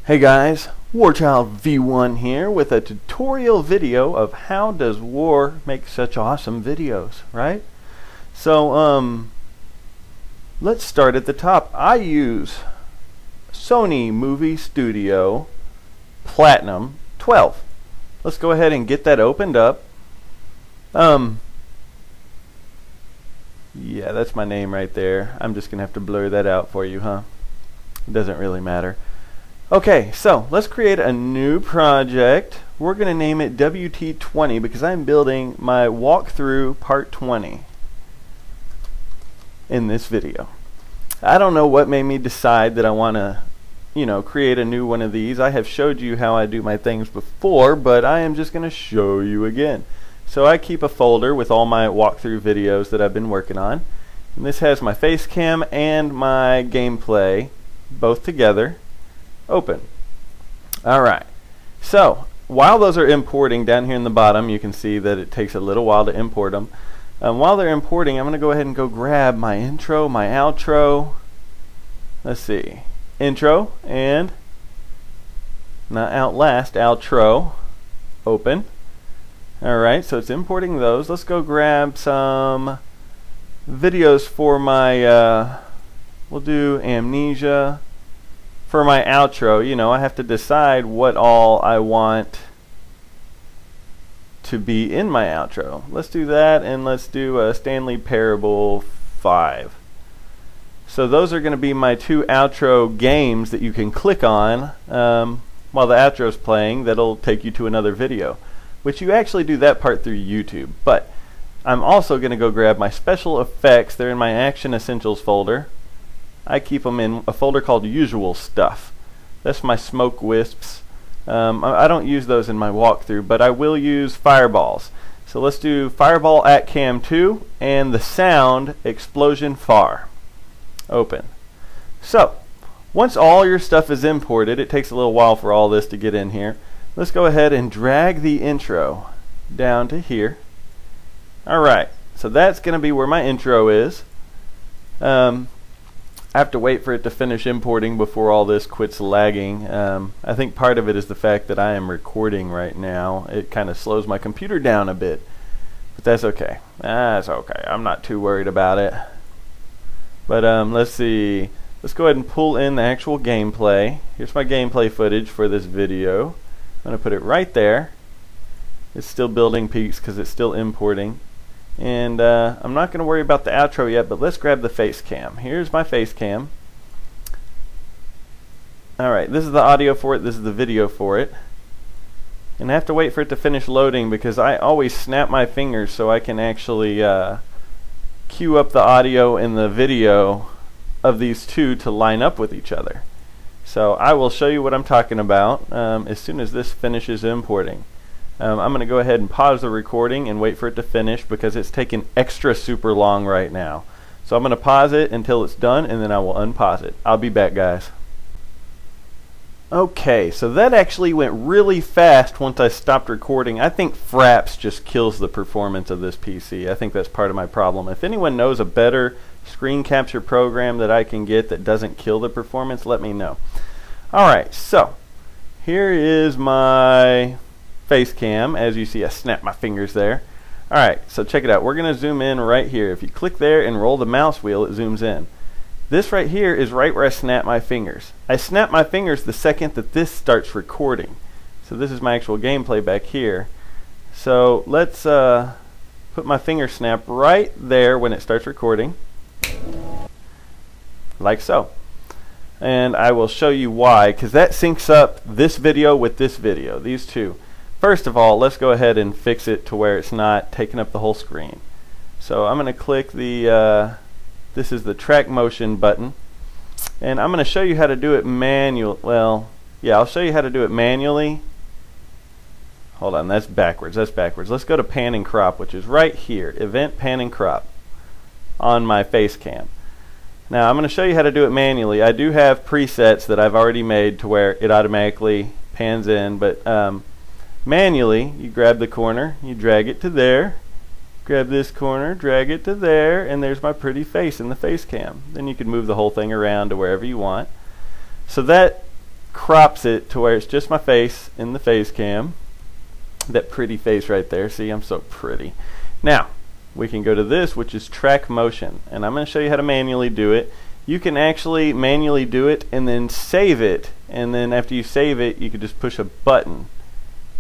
Hey guys, Warchild V1 here with a tutorial video of how does War make such awesome videos, right? So let's start at the top. I use Sony Movie Studio Platinum 12. Let's go ahead and get that opened up. Yeah, that's my name right there. I'm just gonna have to blur that out for you, huh? It doesn't really matter. Okay, so let's create a new project. We're going to name it WT20 because I'm building my walkthrough part 20 in this video. I don't know what made me decide that I want to, create a new one of these. I have showed you how I do my things before, but I am just going to show you again. So I keep a folder with all my walkthrough videos that I've been working on. And this has my face cam and my gameplay both together. Open. Alright, so while those are importing down here in the bottom, you can see that it takes a little while to import them. While they're importing, I'm going to go ahead and go grab my intro, my outro. Let's see, intro and not outlast, outro. Open. Alright, so it's importing those. Let's go grab some videos for my we'll do amnesia. For my outro, I have to decide what all I want to be in my outro. Let's do that, and let's do Stanley Parable 5. So those are going to be my two outro games that you can click on while the outro is playing. That'll take you to another video, which you actually do that part through YouTube. But I'm also going to go grab my special effects. They're in my Action Essentials folder. I keep them in a folder called Usual Stuff. That's my smoke wisps. I don't use those in my walkthrough, but I will use fireballs. So let's do fireball at cam 2 and the sound explosion far. Open. So once all your stuff is imported, it takes a little while for all this to get in here. Let's go ahead and drag the intro down to here. Alright, so that's going to be where my intro is. I have to wait for it to finish importing before all this quits lagging. I think part of it is the fact that I am recording right now. It kind of slows my computer down a bit, but that's okay. That's okay. I'm not too worried about it. But let's see. Let's go ahead and pull in the actual gameplay. Here's my gameplay footage for this video. I'm going to put it right there. It's still building peaks because it's still importing. And I'm not going to worry about the outro yet, but let's grab the face cam. Here's my face cam. Alright, this is the audio for it, this is the video for it. And I have to wait for it to finish loading because I always snap my fingers so I can actually cue up the audio and the video of these two to line up with each other. So I will show you what I'm talking about as soon as this finishes importing. I'm going to go ahead and pause the recording and wait for it to finish because it's taking extra super long right now. So I'm going to pause it until it's done and then I will unpause it. I'll be back, guys. Okay, so that actually went really fast once I stopped recording. I think Fraps just kills the performance of this PC. I think that's part of my problem. If anyone knows a better screen capture program that I can get that doesn't kill the performance, let me know. Alright, so here is my face cam. As you see, I snap my fingers there. Alright, so check it out. We're going to zoom in right here. If you click there and roll the mouse wheel, it zooms in. This right here is right where I snap my fingers. I snap my fingers the second that this starts recording. So this is my actual gameplay back here. So let's put my finger snap right there when it starts recording. Like so. And I will show you why, because that syncs up this video with this video, these two. First of all, let's go ahead and fix it to where it's not taking up the whole screen. So I'm going to click the, this is the track motion button, and I'm going to show you how to do it manually. Well, yeah, I'll show you how to do it manually. Hold on, that's backwards, that's backwards. Let's go to pan and crop, which is right here, event pan and crop on my face cam. Now I'm going to show you how to do it manually. I do have presets that I've already made to where it automatically pans in, but manually, you grab the corner, you drag it to there, grab this corner, drag it to there, and there's my pretty face in the face cam. Then you can move the whole thing around to wherever you want. So that crops it to where it's just my face in the face cam. That pretty face right there. See, I'm so pretty. Now, we can go to this, which is track motion, and I'm going to show you how to manually do it. You can actually manually do it and then save it, and then after you save it, you can just push a button,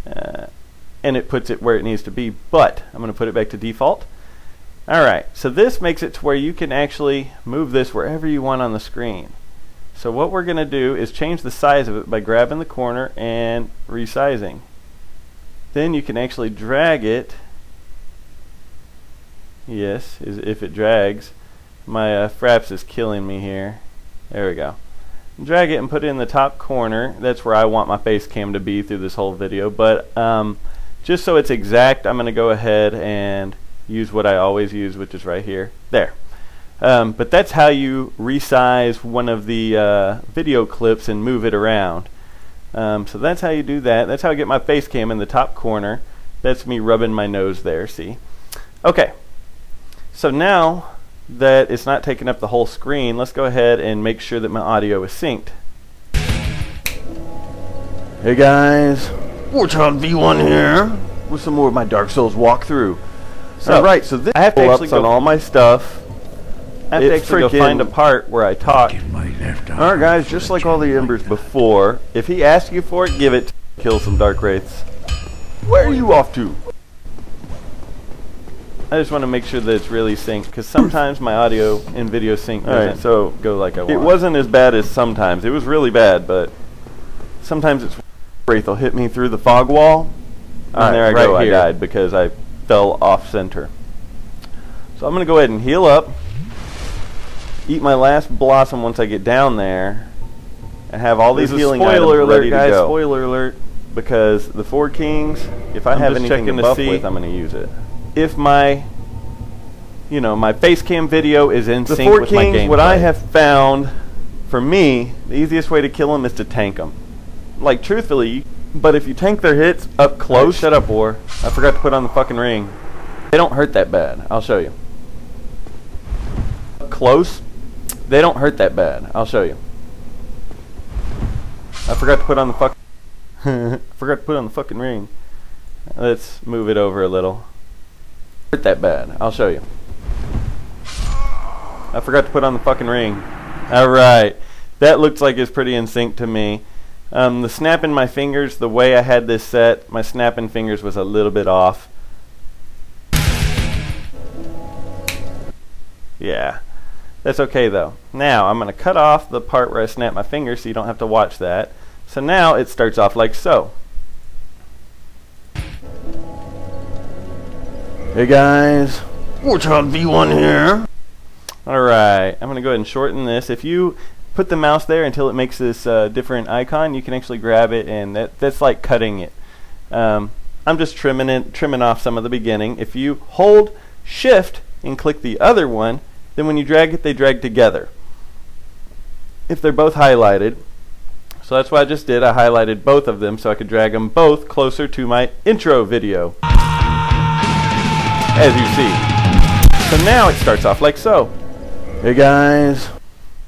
and it puts it where it needs to be, but I'm going to put it back to default. Alright, so this makes it to where you can actually move this wherever you want on the screen. So what we're going to do is change the size of it by grabbing the corner and resizing. Then you can actually drag it. Yes, if it drags. My fraps is killing me here. There we go. Drag it and put it in the top corner. That's where I want my face cam to be through this whole video. But just so it's exact, I'm going to go ahead and use what I always use, which is right here. There. But that's how you resize one of the video clips and move it around. So that's how you do that. That's how I get my face cam in the top corner. That's me rubbing my nose there, see? Okay. So now that it's not taking up the whole screen, let's go ahead and make sure that my audio is synced. Hey guys, Warthog V1 here with some more of my Dark Souls walkthrough. So right, so this I have to actually go on all my stuff. I have to actually go find a part where I talk. Alright guys, just like all the embers before, if he asks you for it, give it. Kill some dark wraiths. Where are you off to? I just want to make sure that it's really synced, because sometimes my audio and video sync doesn't go like I want. It wasn't as bad as sometimes. It was really bad, but sometimes it's wraith will hit me through the fog wall, and there I go. I died because I fell off center. So I'm going to go ahead and heal up, eat my last blossom once I get down there, and have all these healing items ready to go. Spoiler alert, because the Four Kings, if I have anything to buff with, I'm going to use it. If my, my face cam video is in sync with my gameplay. What I have found, for me, the easiest way to kill them is to tank them. Like, truthfully, but if you tank their hits up close... Shut up, War. I forgot to put on the fucking ring. They don't hurt that bad. I'll show you. Up close, they don't hurt that bad. I'll show you. I forgot to put on the fucking ring. Let's move it over a little. Hurt that bad. I'll show you. I forgot to put on the fucking ring. Alright. That looks like it's pretty in sync to me. The snapping my fingers, the way I had this set, my snapping fingers was a little bit off. Yeah. That's okay though. Now I'm going to cut off the part where I snap my fingers so you don't have to watch that. So now it starts off like so. Hey guys, Warthog V1 here. Alright, I'm going to go ahead and shorten this. If you put the mouse there until it makes this different icon, you can actually grab it, and that's like cutting it. I'm just trimming off some of the beginning. If you hold Shift and click the other one, then when you drag it, they drag together. If they're both highlighted. So that's what I just did. I highlighted both of them so I could drag them both closer to my intro video. As you see. So now it starts off like so. Hey guys.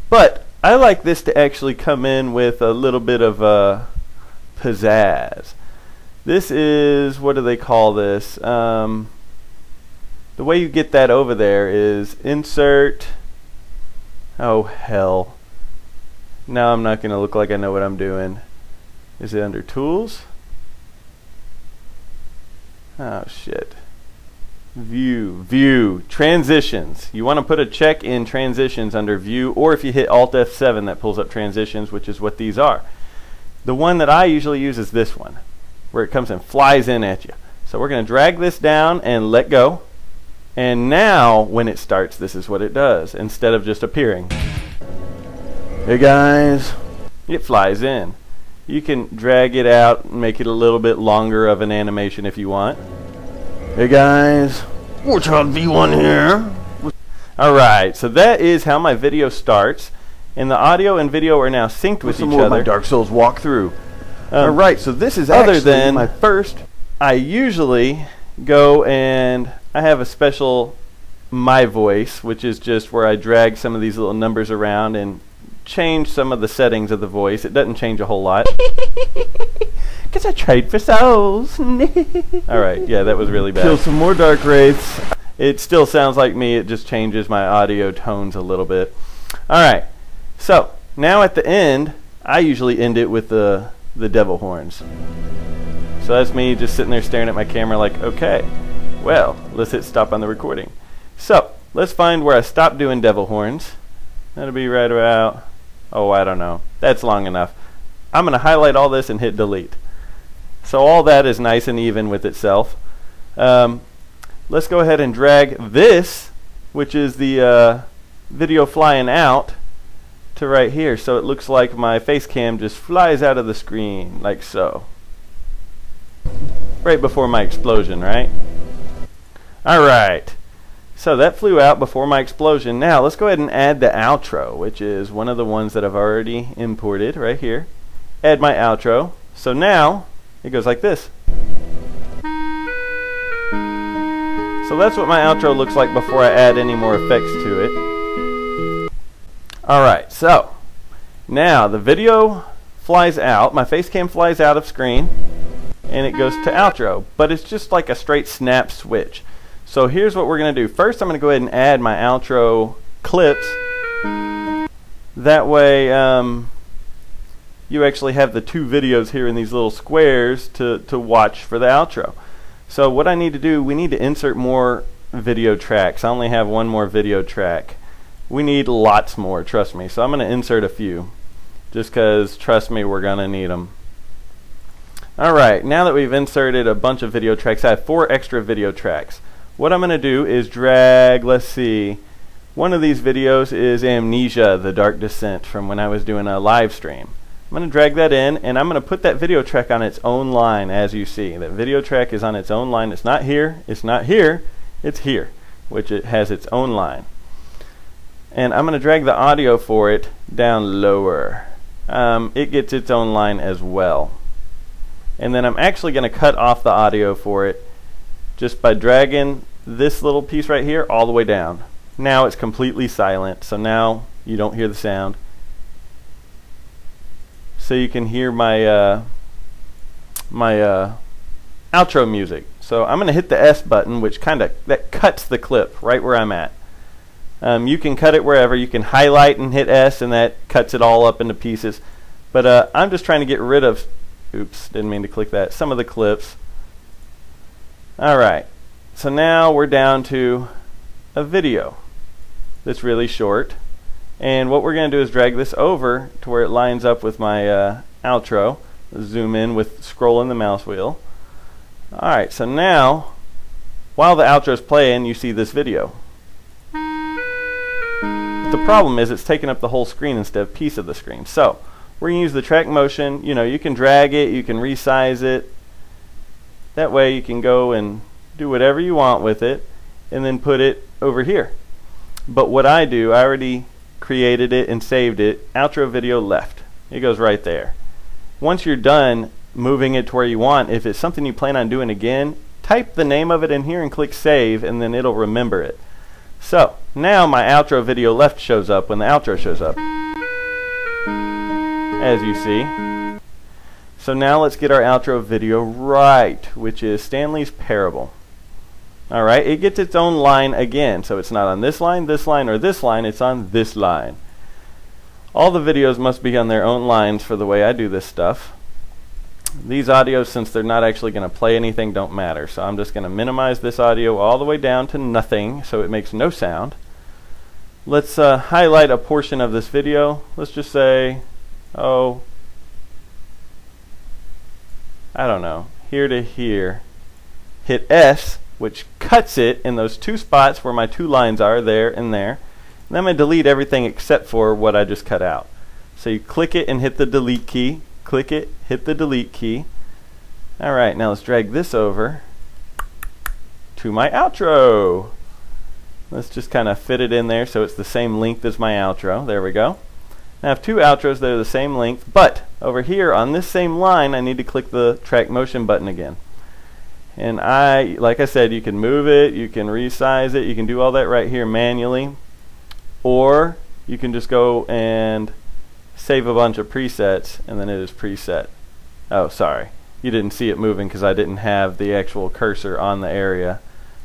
But I like this to actually come in with a little bit of pizzazz. This is, what do they call this? The way you get that over there is insert. Oh hell. Now I'm not going to look like I know what I'm doing. Is it under tools? Oh shit. View, transitions. You want to put a check in transitions under view, or if you hit Alt F7 that pulls up transitions, which is what these are. The one that I usually use is this one, where it comes and flies in at you. So we're going to drag this down and let go, and now when it starts, this is what it does instead of just appearing. Hey guys, it flies in. You can drag it out and make it a little bit longer of an animation if you want. Hey guys, Warthog V1 here. Alright, so that is how my video starts, and the audio and video are now synced with each other. Some more of my Dark Souls walkthrough. Alright, so this is other than my first. I usually go and I have a special My Voice, which is just where I drag some of these little numbers around and change some of the settings of the voice. It doesn't change a whole lot. Because I trade for souls. Alright, yeah, that was really bad. Kill some more dark wraiths. It still sounds like me, it just changes my audio tones a little bit. Alright, so now at the end, I usually end it with the devil horns. So that's me just sitting there staring at my camera like, okay, well, let's hit stop on the recording. So, let's find where I stopped doing devil horns. That'll be right about, oh, I don't know. That's long enough. I'm going to highlight all this and hit delete. So all that is nice and even with itself. Let's go ahead and drag this, which is the video flying out, to right here. So it looks like my face cam just flies out of the screen, like so. Right before my explosion, right? Alright. So that flew out before my explosion. Now let's go ahead and add the outro, which is one of the ones that I've already imported right here. Add my outro. So now it goes like this. So that's what my outro looks like before I add any more effects to it. Alright, so now the video flies out, my face cam flies out of screen, and it goes to outro, but it's just like a straight snap switch. So here's what we're going to do. First I'm going to go ahead and add my outro clips. That way you actually have the two videos here in these little squares to watch for the outro. So what I need to do, we need to insert more video tracks. I only have one more video track. We need lots more, trust me. So I'm going to insert a few, just because, trust me, we're going to need them. Alright, now that we've inserted a bunch of video tracks, I have 4 extra video tracks. What I'm going to do is drag, let's see, one of these videos is Amnesia, The Dark Descent, from when I was doing a live stream. I'm going to drag that in, and I'm going to put that video track on its own line, as you see. That video track is on its own line. It's not here, it's not here, it's here, which it has its own line. And I'm going to drag the audio for it down lower. It gets its own line as well. And then I'm actually going to cut off the audio for it just by dragging this little piece right here all the way down. Now it's completely silent, so now you don't hear the sound. So you can hear my my outro music. So I'm going to hit the S button, which that cuts the clip right where I'm at. You can cut it wherever. You can highlight and hit S, and that cuts it all up into pieces. But I'm just trying to get rid of, oops, didn't mean to click that, some of the clips. Alright, so now we're down to a video that's really short. And what we're going to do is drag this over to where it lines up with my outro. Zoom in with scrolling the mouse wheel. Alright, so now, while the outro's playing, you see this video. But the problem is it's taking up the whole screen instead of a piece of the screen. So, we're going to use the track motion. You know, you can drag it, you can resize it. That way you can go and do whatever you want with it, and then put it over here. But what I do, I already created it and saved it. Outro video left. It goes right there. Once you're done moving it to where you want, if it's something you plan on doing again, type the name of it in here and click save, and then it'll remember it. So now my outro video left shows up when the outro shows up, as you see. So now let's get our outro video right, which is Stanley's Parable. Alright, it gets its own line again, so it's not on this line, or this line, it's on this line. All the videos must be on their own lines for the way I do this stuff. These audios, since they're not actually going to play anything, don't matter. So I'm just going to minimize this audio all the way down to nothing, so it makes no sound. Let's highlight a portion of this video. Let's just say, oh, I don't know, here to here. Hit S, which cuts it in those two spots where my two lines are, there and there. And then I'm going to delete everything except for what I just cut out. So you click it and hit the delete key. Click it, hit the delete key. Alright, now let's drag this over to my outro. Let's just kind of fit it in there so it's the same length as my outro. There we go. Now I have two outros that are the same length, but over here on this same line I need to click the track motion button again. And like I said, you can move it, you can resize it, you can do all that right here manually. Or you can just go and save a bunch of presets, and then it is preset. Oh, sorry. You didn't see it moving because I didn't have the actual cursor on the area.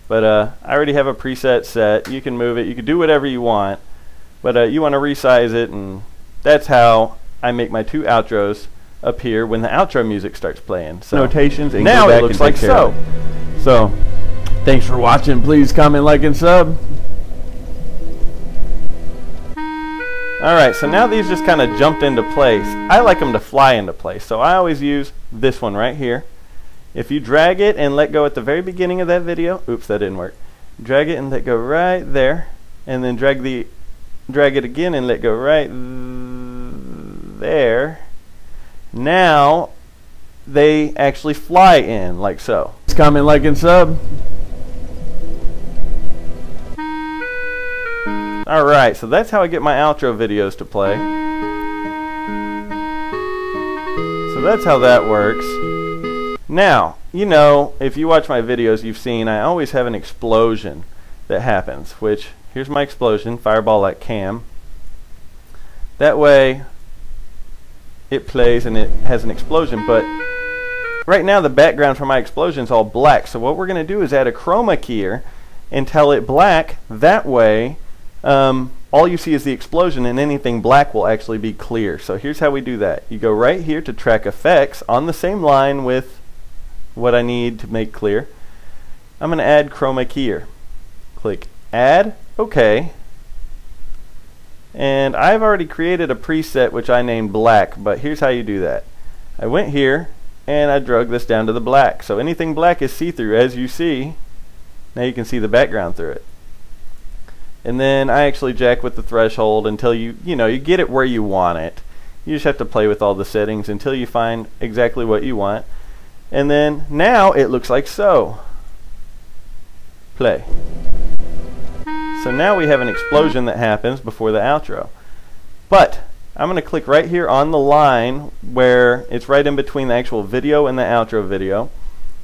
But I already have a preset set. You can move it. You can do whatever you want. But you want to resize it, and that's how I make my two outros appear when the outro music starts playing. So Notations, and now go back it looks and like take care so. of it. So, thanks for watching. Please comment, like, and sub. Alright, so now these just kind of jumped into place. I like them to fly into place, so I always use this one right here. If you drag it and let go at the very beginning of that video, oops, that didn't work. Drag it and let go right there, and then drag it again and let go right there. Now they actually fly in like so. Please comment, like, and sub. Alright, so that's how I get my outro videos to play. So that's how that works. Now, you know, if you watch my videos, you've seen I always have an explosion that happens, which, here's my explosion, fireball like cam. That way, it plays and it has an explosion, but right now the background for my explosion is all black, so what we're going to do is add a chroma key here and tell it black. That way, all you see is the explosion, and anything black will actually be clear. So here's how we do that. You go right here to track effects on the same line with what I need to make clear. I'm going to add chroma key here. Click add, OK. And I've already created a preset which I named black, but here's how you do that. I went here and I drug this down to the black. So anything black is see-through, as you see. Now you can see the background through it. And then I actually jack with the threshold until you get it where you want it. You just have to play with all the settings until you find exactly what you want. And then now it looks like so. Play. So now we have an explosion that happens before the outro. But I'm going to click right here on the line where it's right in between the actual video and the outro video.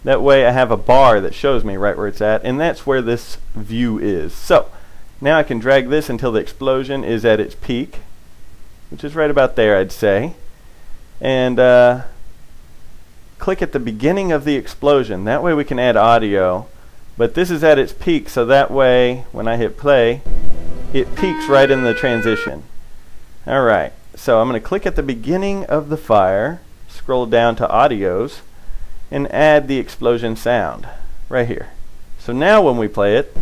That way I have a bar that shows me right where it's at, and that's where this view is. So now I can drag this until the explosion is at its peak, which is right about there, I'd say. And click at the beginning of the explosion. That way we can add audio. But this is at its peak, so that way when I hit play, it peaks right in the transition. Alright, so I'm going to click at the beginning of the fire, scroll down to audios, and add the explosion sound right here. So now when we play it,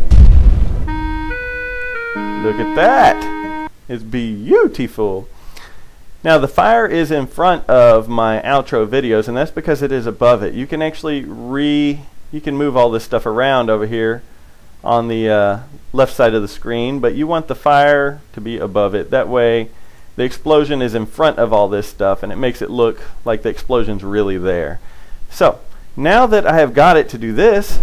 look at that! It's beautiful! Now the fire is in front of my outro videos, and that's because it is above it. You can actually you can move all this stuff around over here on the left side of the screen, but you want the fire to be above it. That way the explosion is in front of all this stuff, and it makes it look like the explosion's really there. So now that I have got it to do this,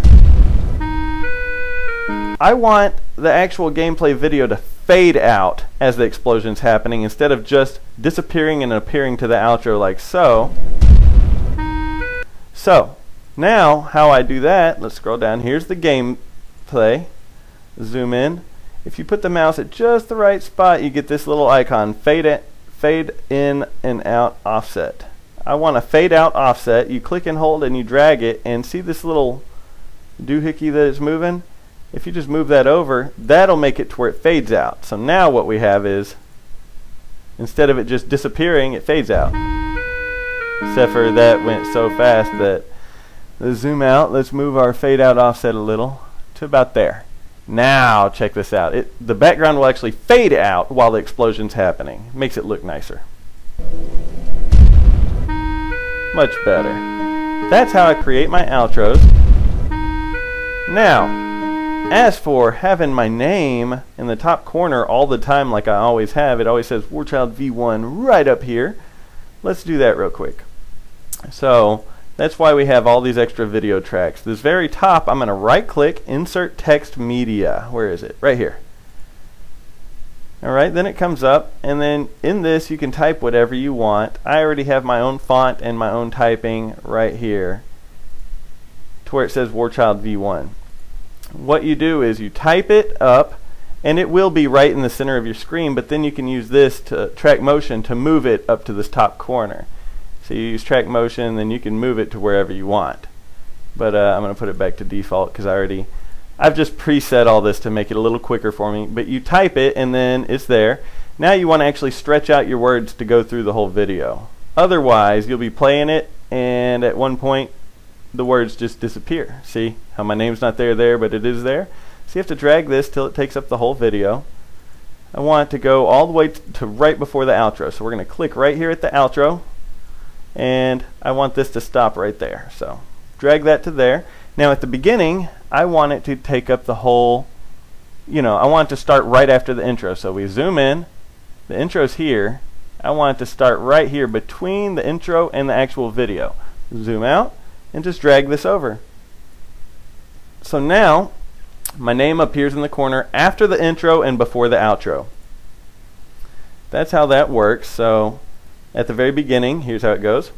I want the actual gameplay video to fade out as the explosion's happening instead of just disappearing and appearing to the outro like so. So now how I do that, let's scroll down. Here's the gameplay. Zoom in. If you put the mouse at just the right spot, you get this little icon, fade in and out offset. I want a fade out offset. You click and hold and you drag it, and see this little doohickey that is moving? If you just move that over, that'll make it to where it fades out. So now what we have is, instead of it just disappearing, it fades out. Except for that went so fast that, let's zoom out. Let's move our fade out offset a little to about there. Now check this out. The background will actually fade out while the explosion's happening. Makes it look nicer. Much better. That's how I create my outros. Now, as for having my name in the top corner all the time like I always have, it always says Warchild V1 right up here. Let's do that real quick. So that's why we have all these extra video tracks. This very top, I'm going to right click, insert text media. Where is it? Right here. Alright, then it comes up, and then in this you can type whatever you want. I already have my own font and my own typing right here to where it says Warchild V1. What you do is you type it up, and it will be right in the center of your screen, but then you can use this to track motion to move it up to this top corner. So you use track motion, then you can move it to wherever you want. But I'm going to put it back to default because I've just preset all this to make it a little quicker for me. But you type it and then it's there. Now you want to actually stretch out your words to go through the whole video. Otherwise, you'll be playing it and at one point the words just disappear. See how my name's not there, but it is there? So you have to drag this till it takes up the whole video. I want it to go all the way to right before the outro. So we're going to click right here at the outro, and I want this to stop right there. So drag that to there. Now at the beginning, I want it to take up the whole, I want it to start right after the intro. So we zoom in, the intro's here. I want it to start right here between the intro and the actual video. Zoom out and just drag this over. So now my name appears in the corner after the intro and before the outro. That's how that works. So at the very beginning, here's how it goes.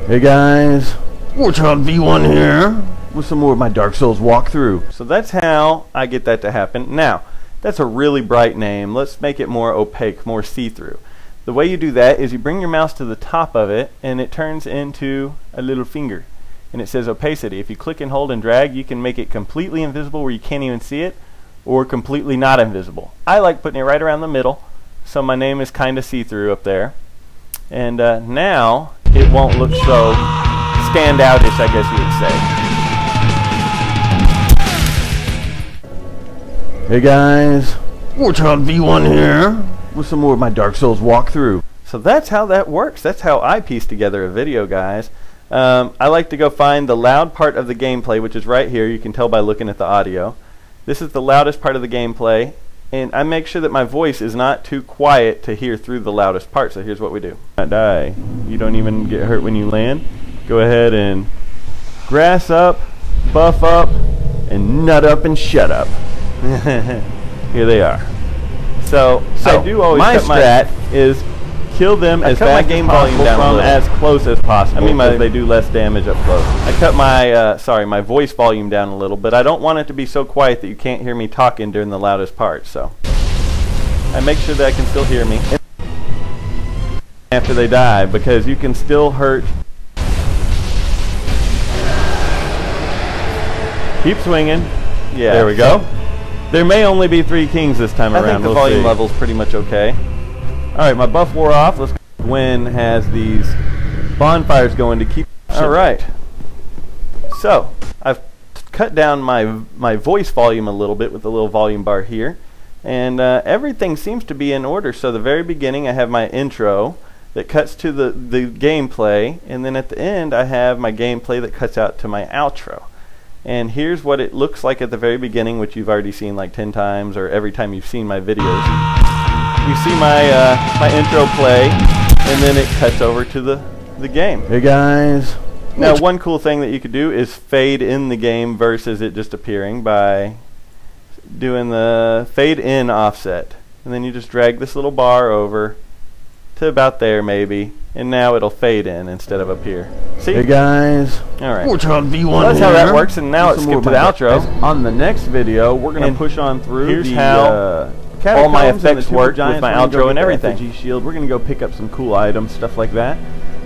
Hey guys, Warthog V1 here with some more of my Dark Souls walkthrough. So that's how I get that to happen. Now, that's a really bright name. Let's make it more opaque, more see-through. The way you do that is you bring your mouse to the top of it and it turns into a little finger. And it says opacity. If you click and hold and drag, you can make it completely invisible where you can't even see it, or completely not invisible. I like putting it right around the middle, so my name is kind of see-through up there. And now it won't look so standoutish, I guess you would say. Hey guys, Warthog V1 here with some more of my Dark Souls walkthrough. So that's how that works. That's how I piece together a video, guys. I like to go find the loud part of the gameplay, which is right here. You can tell by looking at the audio. This is the loudest part of the gameplay, and I make sure that my voice is not too quiet to hear through the loudest part. So here's what we do. Not die. You don't even get hurt when you land. Go ahead and grass up, buff up, and nut up and shut up. Here they are. So I do always my cut strat is kill them as fast game as volume possible down from as close as possible. I mean, because they do less damage up close. I cut my my voice volume down a little, but I don't want it to be so quiet that you can't hear me talking during the loudest part. So I make sure that I can still hear me after they die, because you can still hurt. Keep swinging. Yeah. There we go. There may only be 3 kings this time around. I think the volume level's pretty much okay. Alright, my buff wore off. Let's Gwen has these bonfires going to keep. Alright. So, I've cut down my voice volume a little bit with the little volume bar here. And everything seems to be in order. So the very beginning I have my intro that cuts to the gameplay, and then at the end I have my gameplay that cuts out to my outro. And here's what it looks like at the very beginning, which you've already seen like 10 times, or every time you've seen my videos. You see my intro play, and then it cuts over to the game. Hey guys. Now one cool thing that you could do is fade in the game versus it just appearing by doing the fade in offset. And then you just drag this little bar over to about there maybe, and now it'll fade in instead of appear. See? Hey guys. Alright. Warthog V1 Well, that's how that works, and now let's skip to the outro. On the next video, we're going to push on through. Here's how all my effects work with my outro and everything. Effigy shield. We're going to go pick up some cool items, stuff like that.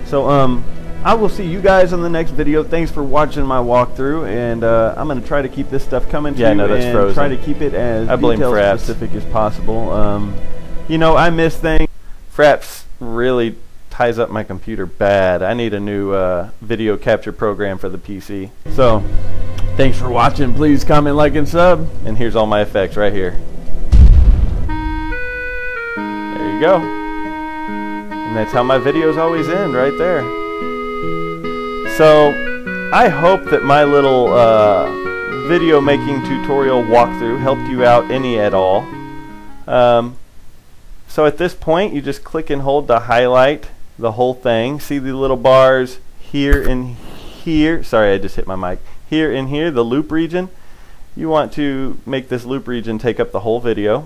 So I will see you guys on the next video. Thanks for watching my walkthrough, and I'm going to try to keep this stuff coming to you, no, that's and frozen. try to keep it as detail specific as possible. You know, I miss things. Fraps really ties up my computer bad. I need a new video capture program for the PC. So, thanks for watching. Please comment, like, and sub. And here's all my effects right here. There you go. And that's how my videos always end, right there. So, I hope that my little video making tutorial walkthrough helped you out any at all. So at this point, you just click and hold to highlight the whole thing. See the little bars here and here. Sorry, I just hit my mic. Here and here, the loop region. You want to make this loop region take up the whole video,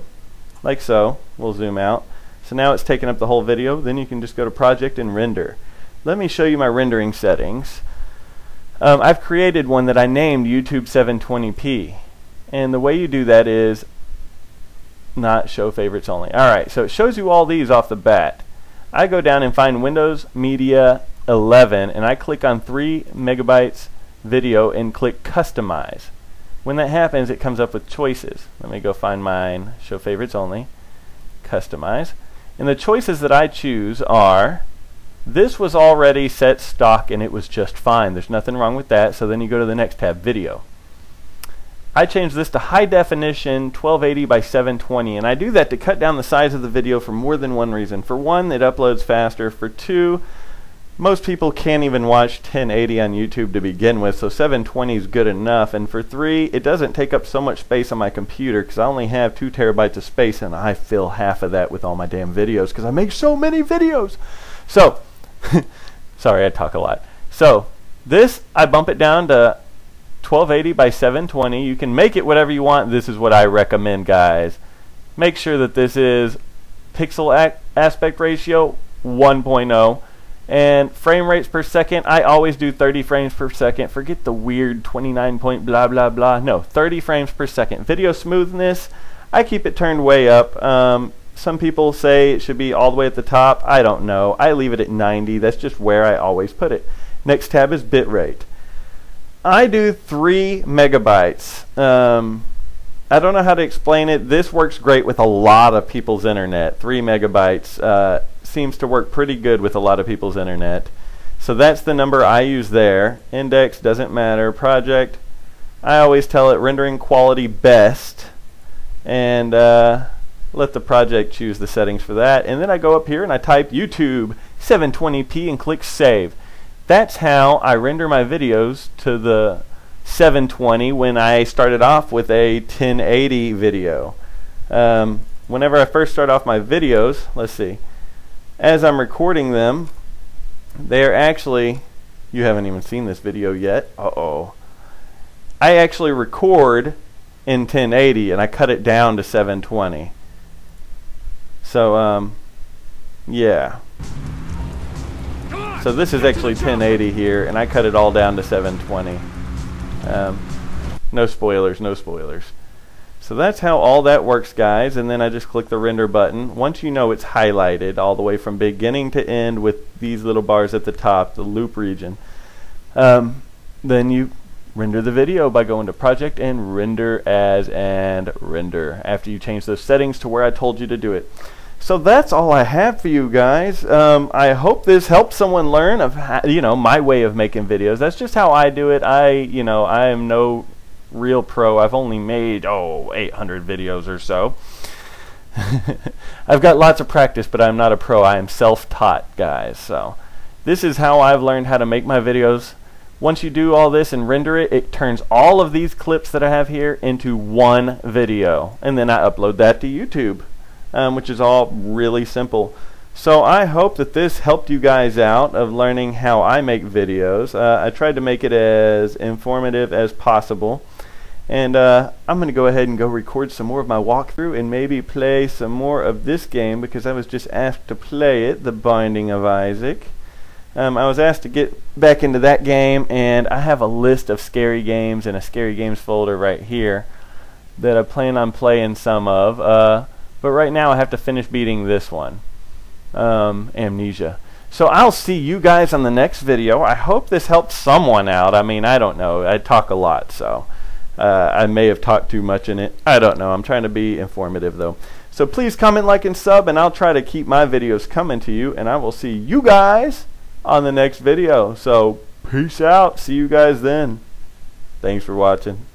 like so. We'll zoom out. So now it's taken up the whole video. Then you can just go to Project and Render. Let me show you my rendering settings. I've created one that I named YouTube 720p. And the way you do that is not show favorites only. Alright, so it shows you all these off the bat. I go down and find Windows Media 11 and I click on 3 megabytes video and click customize. When that happens, it comes up with choices. Let me go find mine, show favorites only, customize. And the choices that I choose are, this was already set stock and it was just fine. There's nothing wrong with that. So then you go to the next tab, video. I changed this to high definition 1280 by 720, and I do that to cut down the size of the video for more than one reason. For one, it uploads faster. For two, most people can't even watch 1080 on YouTube to begin with, so 720 is good enough. And for three, it doesn't take up so much space on my computer because I only have 2 terabytes of space, and I fill half of that with all my damn videos because I make so many videos. So, sorry, I talk a lot. So, this, I bump it down to 1280 by 720. You can make it whatever you want. This is what I recommend, guys. Make sure that this is pixel aspect ratio 1.0 and frame rates per second. I always do 30 frames per second. Forget the weird 29 point blah blah blah. No, 30 frames per second. Video smoothness, I keep it turned way up. Some people say it should be all the way at the top. I don't know. I leave it at 90. That's just where I always put it. Next tab is bitrate. I do 3 megabytes. I don't know how to explain it. This works great with a lot of people's internet. 3 megabytes seems to work pretty good with a lot of people's internet. So that's the number I use there. Index doesn't matter. Project, I always tell it rendering quality best. And let the project choose the settings for that. And then I go up here and I type YouTube 720p and click save. That's how I render my videos to the 720 when I started off with a 1080 video. Whenever I first start off my videos, let's see, as I'm recording them, they're actually, you haven't even seen this video yet, I actually record in 1080 and I cut it down to 720. So, yeah. So this is actually 1080 here, and I cut it all down to 720. No spoilers, no spoilers. So that's how all that works, guys, and then I just click the render button. Once you know it's highlighted all the way from beginning to end with these little bars at the top, the loop region, then you render the video by going to Project and Render As and Render after you change those settings to where I told you to do it. So that's all I have for you guys. I hope this helped someone learn of how, my way of making videos. That's just how I do it. I am no real pro. I've only made 800 videos or so. I've got lots of practice, but I'm not a pro. I am self-taught, guys. So this is how I've learned how to make my videos. Once you do all this and render it, it turns all of these clips that I have here into one video, and then I upload that to YouTube. Which is all really simple. So I hope that this helped you guys out of learning how I make videos. I tried to make it as informative as possible. And I'm going to go ahead and go record some more of my walkthrough and maybe play some more of this game because I was just asked to play it, The Binding of Isaac. I was asked to get back into that game, and I have a list of scary games in a scary games folder right here that I plan on playing some of. But right now I have to finish beating this one, Amnesia. So I'll see you guys on the next video. I hope this helped someone out. I mean, I don't know. I talk a lot, so I may have talked too much in it. I don't know. I'm trying to be informative, though. So please comment, like, and sub, and I'll try to keep my videos coming to you. And I will see you guys on the next video. So peace out. See you guys then. Thanks for watching.